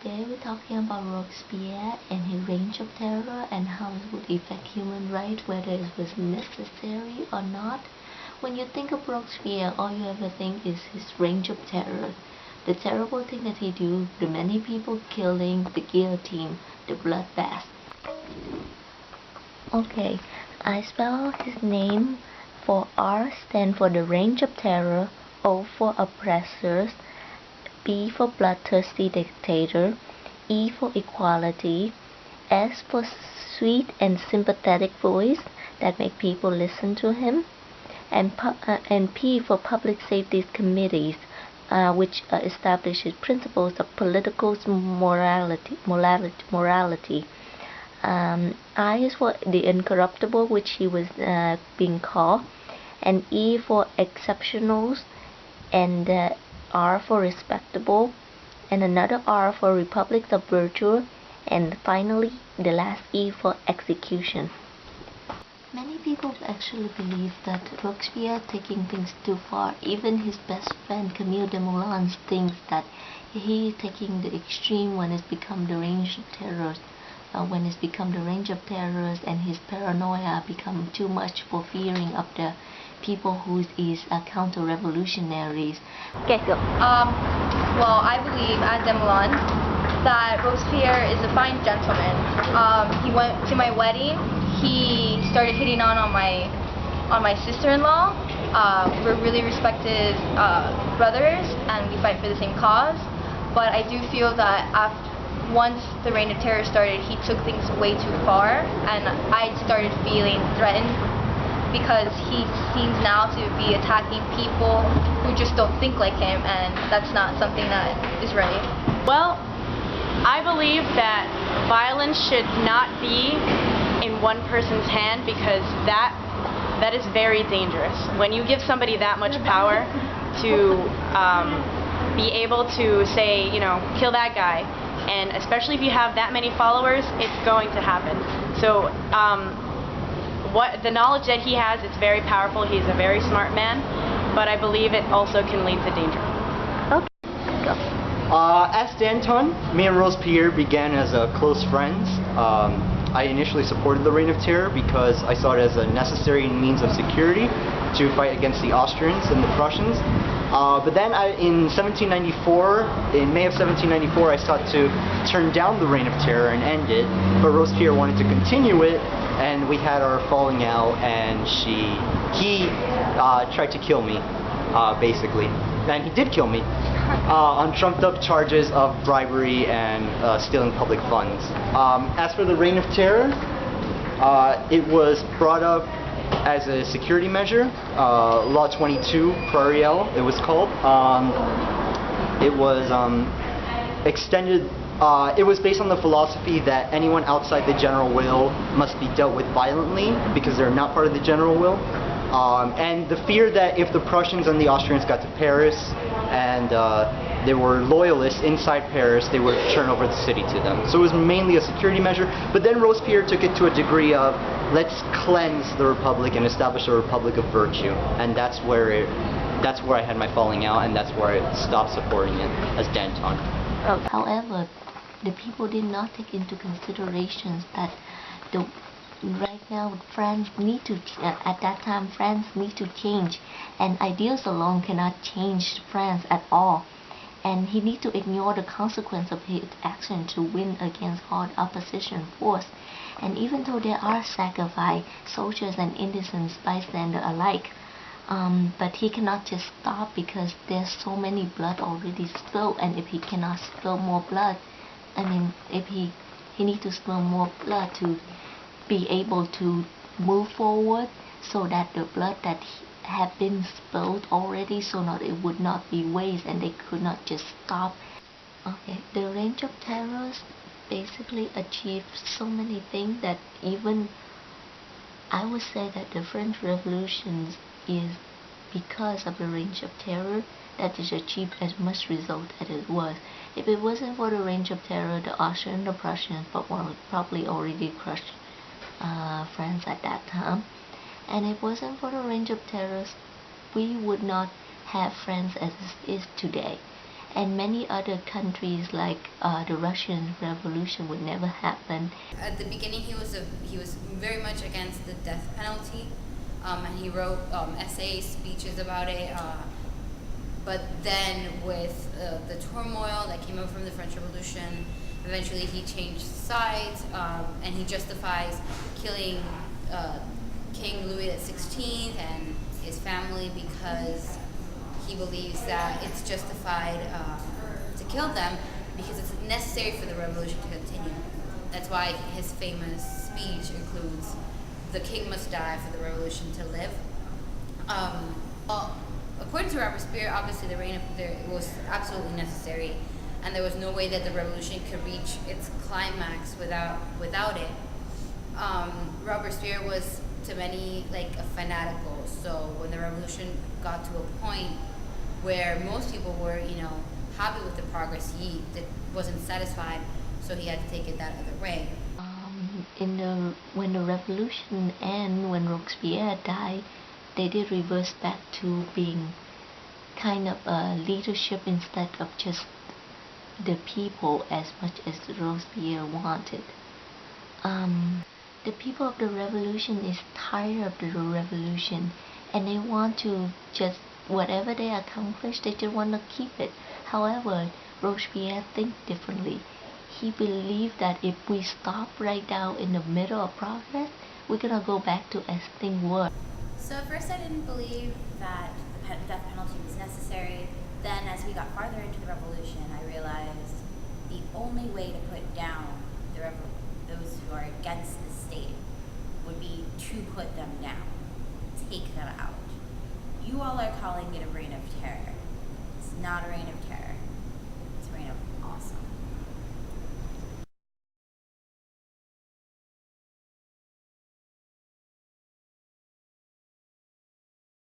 Today we're talking about Robespierre and his reign of terror and how it would affect human rights, whether it was necessary or not. When you think of Robespierre, all you ever think is his reign of terror. The terrible thing that he do, the many people killing, the guillotine, the bloodbath. Okay, I spell his name. For R stand for the reign of terror, O for oppressors, B for bloodthirsty dictator, E for equality, S for sweet and sympathetic voice that make people listen to him, and P for public safety committees, which establishes principles of political morality. I is for the incorruptible, which he was being called, and E for exceptionals, and R for respectable, and another R for republics of virtue, and finally the last E for execution. Many people actually believe that Robespierre taking things too far. Even his best friend Camille Desmoulins thinks that he taking the extreme when it's become the range of terrors. When it's become the range of terrors and his paranoia become too much for fearing of the people who is counter-revolutionaries. Okay, go. Well, I believe, as Desmoulins, that Robespierre is a fine gentleman. He went to my wedding. He started hitting on my sister-in-law. We're really respected brothers, and we fight for the same cause. But I do feel that once the reign of terror started, he took things way too far, and I started feeling threatened because he seems now to be attacking people who just don't think like him, and that's not something that is right. Well, I believe that violence should not be in one person's hand, because that is very dangerous. When you give somebody that much power to be able to say, you know, kill that guy, and especially if you have that many followers, it's going to happen. So what the knowledge that he has, it's very powerful. He's a very smart man, but I believe it also can lead to danger. Okay, go. As Danton, me and Robespierre began as close friends. I initially supported the Reign of Terror because I saw it as a necessary means of security to fight against the Austrians and the Prussians. But then in 1794, in May of 1794, I sought to turn down the Reign of Terror and end it, but Robespierre wanted to continue it, and we had our falling out, and he tried to kill me, basically. And he did kill me on trumped-up charges of bribery and stealing public funds. As for the Reign of Terror, it was brought up as a security measure, Law 22 Prairial, it was called. It was extended. It was based on the philosophy that anyone outside the general will must be dealt with violently because they're not part of the general will. And the fear that if the Prussians and the Austrians got to Paris and there were loyalists inside Paris, they would turn over the city to them. So it was mainly a security measure, but then Robespierre took it to a degree of, let's cleanse the Republic and establish a Republic of virtue. And that's where I had my falling out, and that's where I stopped supporting it as Danton. However, the people did not take into consideration that right now France need to, at that time France need to change, and ideals alone cannot change France at all. And he need to ignore the consequence of his action to win against hard opposition force. And even though there are sacrificed soldiers and innocent bystanders alike, but he cannot just stop because there's so many blood already spilled, and if he cannot spill more blood, I mean, if he need to spill more blood to be able to move forward, so that the blood that have been spilled already, so that it would not be waste and they could not just stop. Okay, the range of terrors basically achieved so many things that even I would say that the French Revolution is because of the range of terror that is achieved as much result as it was. If it wasn't for the range of terror, the Austrians and the Prussians would probably already crushed France at that time. And if it wasn't for the range of terrors, we would not have France as it is today. and many other countries like the Russian Revolution would never happen. At the beginning, he was very much against the death penalty, and he wrote essays, speeches about it. But then, with the turmoil that came up from the French Revolution, eventually he changed sides, and he justifies killing King Louis XVI and his family because he believes that it's justified to kill them because it's necessary for the revolution to continue. That's why his famous speech includes, "The king must die for the revolution to live." Well, according to Robespierre, obviously the reign of terror was absolutely necessary, and there was no way that the revolution could reach its climax without it. Robespierre was to many like a fanatical. So when the revolution got to a point where most people were, happy with the progress, he wasn't satisfied, so he had to take it that other way. When the revolution ended, when Robespierre died, they did reverse back to being kind of a leadership instead of just the people as much as Robespierre wanted. The people of the revolution is tired of the revolution, and they want to just, whatever they accomplish, they just want to keep it. However, Robespierre thinks differently. He believed that if we stop right now in the middle of progress, we're gonna go back to as things were. So at first I didn't believe that the death penalty was necessary. Then as we got farther into the revolution, I realized the only way to put down those who are against the state would be to put them down, take them out. You all are calling it a reign of terror. It's not a reign of terror. It's a reign of awesome.